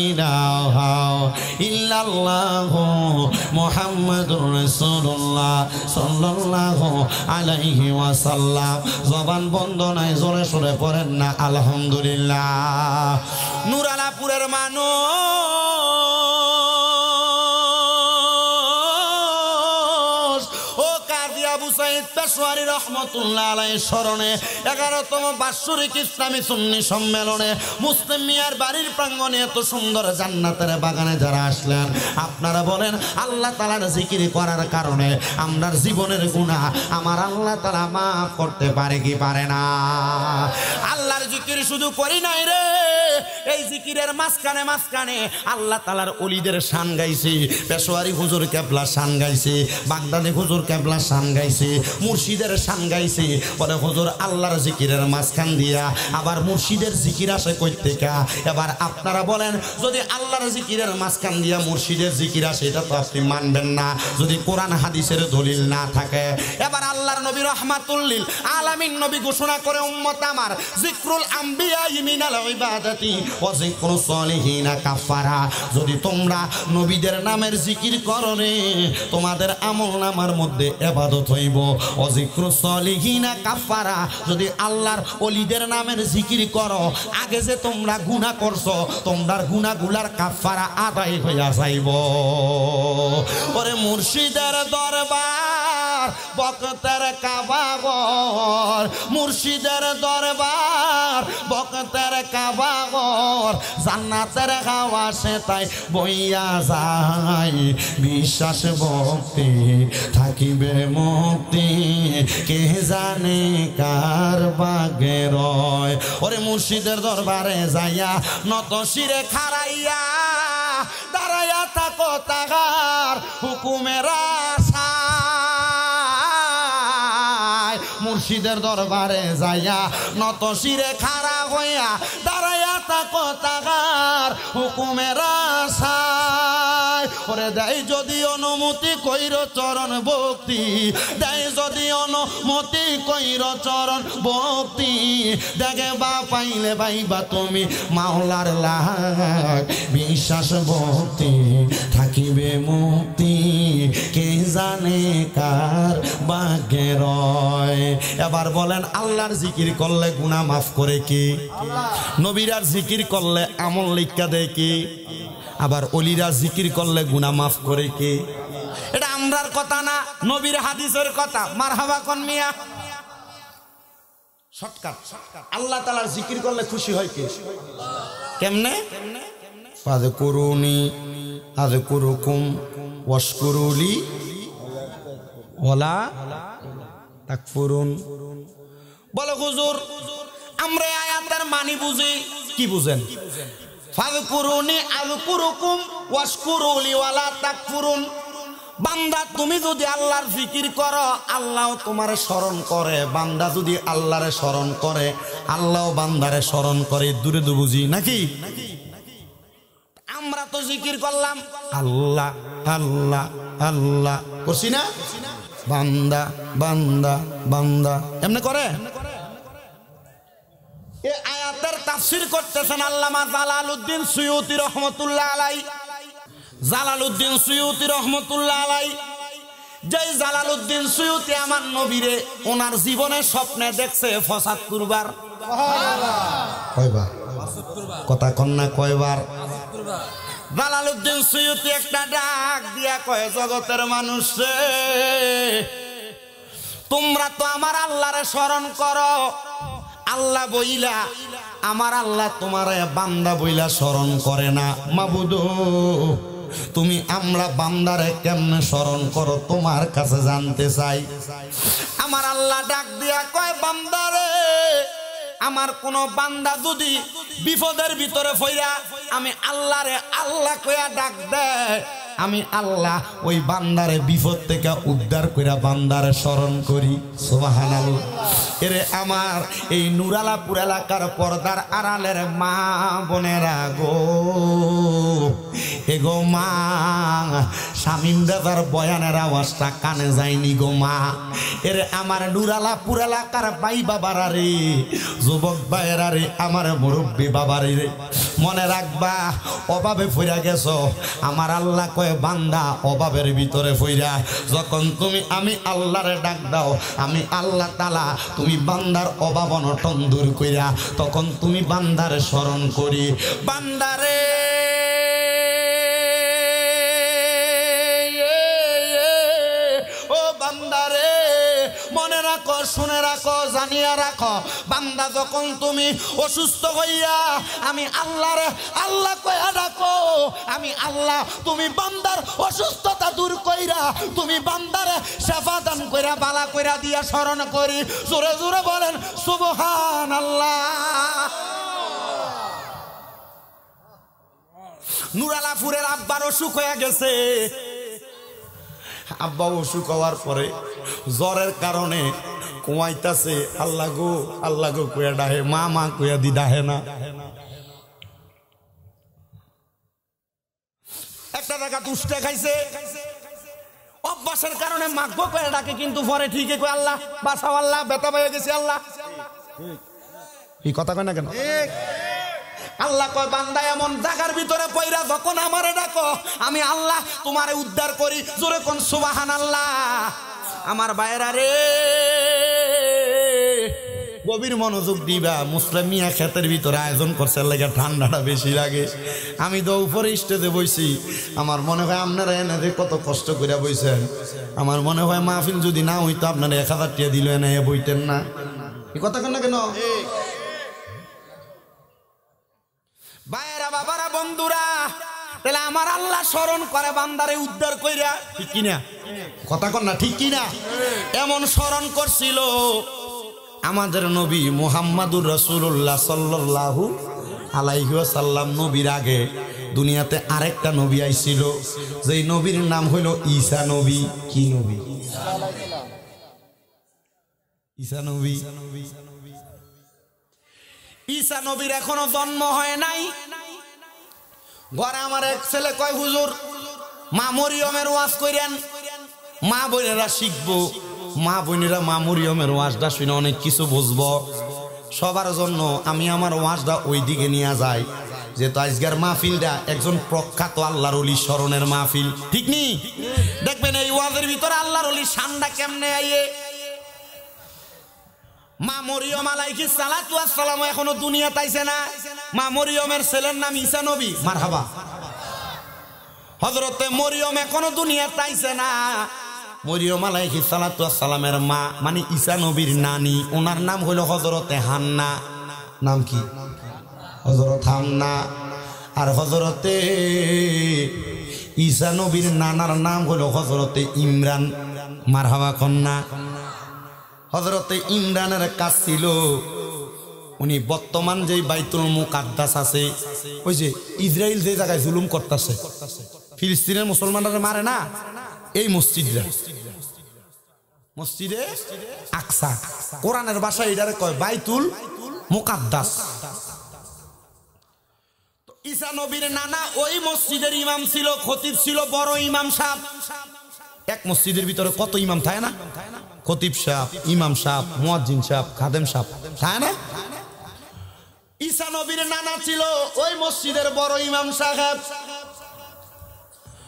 ইলাহা ইল্লাল্লাহু মুহাম্মাদুর রাসূলুল্লাহ সাল্লাল্লাহু আলাইহি ওয়াসাল্লাম জবান বন্ধ নাই জোরে সোরে পড়েন না আলহামদুলিল্লাহ নুরালাপুরের মানুষ ও কাজী আবু সাইদ পেশোয়ারি রহমতুল্লাহ আলাইহির স্মরণে 11তম বাৎসরিক ইসলামী সুন্নি সম্মেলনে মুসলিম মিয়ার বাড়ির প্রাঙ্গণে এত সুন্দর জান্নাতের বাগানে যারা আসলেন আপনারা বলেন আল্লাহ তাআলার জিকির করার কারণে আমরার জীবনের গুনাহ আমার আল্লাহ তাআলা maaf করতে পারে কি পারে না আল্লাহর জিকির শুধু করি নাই রে এই জিকিরের মাঝখানে মাঝখানে আল্লাহ তাআলার ওলিদের শান গাইছি পেশোয়ারি হুজুর কেবলা শান গাইছি বাগদাদি হুজুর কেবলা শান গাইছি মুর্শিদের শান গাইছি বলে হুজুর আল্লাহর জিকিরের মাঝখান দিয়া আবার মুর্শিদের জিকির আসে কই থেকে এবার আপনারা বলেন যদি আল্লাহর জিকিরের মাঝখান দিয়া মুর্শিদের জিকির আসে এটা তো আপনি মানবেন না যদি কোরআন হাদিসের দলিল না থাকে এবার আল্লাহর নবী রাহমাতুল লিল আলামিন নবী ঘোষণা করে উম্মত আমার যিকরুল আম্বিয়া মিনাল ইবাদাতি ওয়া যিকরুস সালিহিনা কাফারা যদি তোমরা নবীদের নামের জিকির করো রে তোমাদের আমলনামার মধ্যে ইবাদত হইব ওয়া যিকরুস সালিহিনা কাফারা যদি আল্লাহর ওলিদের নামের জিকির করো আগে যে তোমরা গুনাহ করছো তোমরার গুনাহগুলার কাফারা আদায় হইয়া যাইব ওরে মুর্শিদের দরবার বকতের কাবাগর মুর্শিদের দরবার বকতের কাবাগর জান্নাতের হাওয়া সে তাই বইয়া যায় বিশ্বাস ভক্তি থাকিবে মুক্তি কে জানে কার ভাগ্যে রয় ওরে মুর্শিদের দরবারে যাইয়া নত শিরে খাড়াইয়া দাঁড়াইয়া থাকো তাহার হুকুমের আশায় মুর্শিদের দরবারে যাইয়া নত শিরে খাড়া হইয়া দাঁড়াইয়া থাকো তাহার হুকুমের আশায় ওরে দেয় যদি অনুমতি কইর চরণ ভক্তি দেয় যদি অনুমতি কইর চরণ ভক্তি দেখে বা পাইলে পাইবা তুমি মাওলার লাগ বিশ্বাস ভক্তি থাকিবে মুক্তি কে জানে কার ভাগ্যে রয় এবার বলেন আল্লাহর জিকির করলে গুনাহ মাফ করে কি নবীরার জিকির করলে আমল লিখা দেয় কি আবার ওলিরা জিকির করলে গুনাহ মাফ করে কি এটা আমরার কথা না, নবীর হাদিসের কথা। মারহাবা কোন মিয়া? শর্টকাট। আল্লাহ তাআলার জিকির করলে খুশি হয় কে? কেমনে? ফাযকুরুনি আযকুরুকুম ওয়াশকুরুলি ওয়ালা তাকফুরুন। বলো হুজুর আমরা আয়াতের মানি বুঝি, কি বুঝেন? ফাযকুরুনি আযকুরুকুম ওয়াশকুরুলি ওয়ালা তাকফুরুন। বান্দা তুমি যদি আল্লাহর জিকির করো, আল্লাহ তোমারে স্মরণ করে। বান্দা যদি আল্লাহরে স্মরণ করে, আল্লাহ বান্দারে স্মরণ করে। দূরে দূরে বুঝি নাকি? আমরা তো জিকির করলাম আল্লাহ আল্লাহ আল্লাহ করছি না? বান্দা বান্দা বান্দা এমনি করে। এই আয়াতের তাফসীর করতেছেন আল্লামা জালালউদ্দিন সুয়ুতী রহমাতুল্লাহ আলাইহি। জালালউদ্দিন সুয়ুতী রহমাতুল্লাহ আলাইহি, যেই জালালউদ্দিন সুয়ুতী আমার নবীরে ওনার জীবনের স্বপ্নে দেখছে ৭৫ বার। কয়বার? কথা কন্যা কয়বার? জালালউদ্দিন সুয়ুতী একটা ডাক দিয়া কয়, জগতের মানুষ রে, তোমরা তো আমার আল্লাহরে স্মরণ করো। আল্লাহ বইলা আমার আল্লাহ তোমারে বান্দা বইলা স্মরণ করে না। মাবুদ তুমি আমরা বান্দারে কেমনে স্মরণ করো তোমার কাছে জানতে চাই। আমার আল্লাহ ডাক দিয়া কয়, বান্দারে, আমার কোন বান্দা যদি বিপদের ভিতরে ফইরা আমি আল্লাহরে আল্লাহ কইয়া ডাক দেয়, আমি আল্লাহ ওই বান্দারে বিপদ থেকে উদ্ধার কইরা বান্দারে স্মরণ করি। সুবহানাল্লাহ। এরে আমার এই নুরালাপুর এলাকার পর্দার আড়ালের মা বোনেরা গো, এগো মা, শামীম দাদার বয়ানের আওয়াজটা কানে যায়নি গো মা। এরে আমার নুরালাপুর এলাকার ভাই বাবারা রে, যুবক ভাইয়েরা রে, আমার মুরব্বী বাবারে রে, মনে রাখবা অভাবে ফইরা গেছো। আমার আল্লাহ কয়, বান্দা অভাবের ভিতরে ফইরা যখন তুমি আমি আল্লাহরে ডাক দাও, আমি আল্লাহ তাআলা তুমি বান্দার অভাব অনটন দূর কইরা তখন তুমি বান্দারে স্মরণ করি। বান্দারে ও বান্দারে, মনে রাখো, শুনে রাখো, জানিয়া রাখো, বান্দা যখন তুমি অসুস্থ হইয়া আমি আল্লাহরে আল্লাহ কইয়া ডাকো, আমি আল্লাহ তুমি বান্দার অসুস্থতা দূর কইরা তুমি বান্দারে সেবা দান কইরা বালা কইরা দিয়া স্মরণ করি। জোরে জোরে বলেন সুবহানাল্লাহ। নুরালাপুরের আব্বার অসুখ হয়ে গেছে। আব্বা অসুখ হওয়ার পরে জ্বরের কারণে কুয়াইতাছে, আল্লাহ গো কুয়া ডাহে, মা মা কুয়া দি ডাহে না। একটা জায়গা দুষ্টে খাইছে, অভ্যাসের কারণে মাগবো কুয়া ডাকে, কিন্তু পরে ঠিকই কয় আল্লাহ বাঁচাও, আল্লাহ ব্যথা পেয়ে গেছে আল্লাহ। এই কথা কয় না কেন? আল্লাহ কয়, বান্দা এমন জায়গার ভিতরে পয়রা যখন আমারে ডাকো, আমি আল্লাহ তোমারে উদ্ধার করি। জোরে কোন সুবহানাল্লাহ। আমার ভাইরা রে, গভীর মনোযোগ দিবা। মুসলিম মিয়া ক্ষেতের ভিতরে আয়োজন করছে, লাগে ঠান্ডাটা বেশি লাগে। আমি তো উপরে স্টেজে বইছি, আমার মনে হয় আপনারা এনে যে কত কষ্ট করে বইছেন, আমার মনে হয় মাহফিল যদি না হইতো আপনারা 1000 টাকা দিল এনে বইতেন না। এই কথা কেন কেন? ভাইরা বাবারা বন্ধুরা, তাহলে আমার আল্লাহ স্মরণ করে বান্দারে উদ্ধার কইরা, ঠিক কিনা? কথা কন না, ঠিক কিনা? এমন স্মরণ করছিল আমাদের নবী মুহাম্মাদুর রাসূলুল্লাহ সাল্লাল্লাহু আলাইহি ওয়াসাল্লাম। নবীর আগে দুনিয়াতে আরেকটা নবী আইছিল, যেই নবীর নাম হইল ঈসা নবী। কি নবী? ঈসা নবী। ঈসা নবীর এখনো জন্ম হয় নাই। ঘরে আমার এক ছেলে কয়, হুজুর মা মরিয়মের ওয়াজ কইরেন, মা বোনেরা শিখবো। মা বোনেরা মা মরিয়মের ওয়াজটা শুনে অনেক কিছু বুঝবো। সবার জন্য আমি আমার ওয়াজটা ওই দিকে নিয়ে যাই, যেহেতু আজকের মাহফিলটা একজন প্রখ্যাত আল্লাহর ওলি স্মরণের মাহফিল, ঠিক নি? দেখবেন এই ওয়াজের ভিতরে আল্লাহর ওলি শানটা কেমনে আইয়ে। মা মরিয়ম আলাইহিস সালাতু ওয়াস সালাম এখনো দুনিয়াতে আইছে না। মা মরিয়মের ছেলের নাম ঈসা নবী। মারহাবা। হযরতে মরিয়ম এখনো দুনিয়াতে আইছে না। মরিয়ম আলাইহিস সালাতু ওয়াস সালামের মা মানে ঈসা নবীর নানি, ওনার নাম হলো হযরতে হান্না। নাম কি? হযরত হান্না। আর হযরতে ঈসা নবীর নানার নাম হলো হযরতে ইমরান। মারহাবা কন্যা। হযরতে ইমরানের কাজ ছিল উনি বর্তমান যে বাইতুল মুকাদ্দাস আছে, ওই যে ইসরায়েল যে জায়গায় জুলুম করতেছে, ফিলিস্তিনের মুসলমানরা মারে না, এই মসজিদরা, মসজিদে আকসা, কোরআনের ভাষায় এটারে কয় বাইতুল মুকাদ্দাস। ঈসা নবীর নানা ওই মসজিদের ইমাম ছিল, খতিব ছিল, বড় ইমাম সাহেব। এক মসজিদের ভিতরে কত ইমাম থাকে না? খতিব সাহেব, ইমাম সাহেব, মুয়াজ্জিন সাহেব, খাদেম সাহেব থাকে না? ঈসা নবীর নানা ছিল ওই মসজিদের বড় ইমাম সাহেব।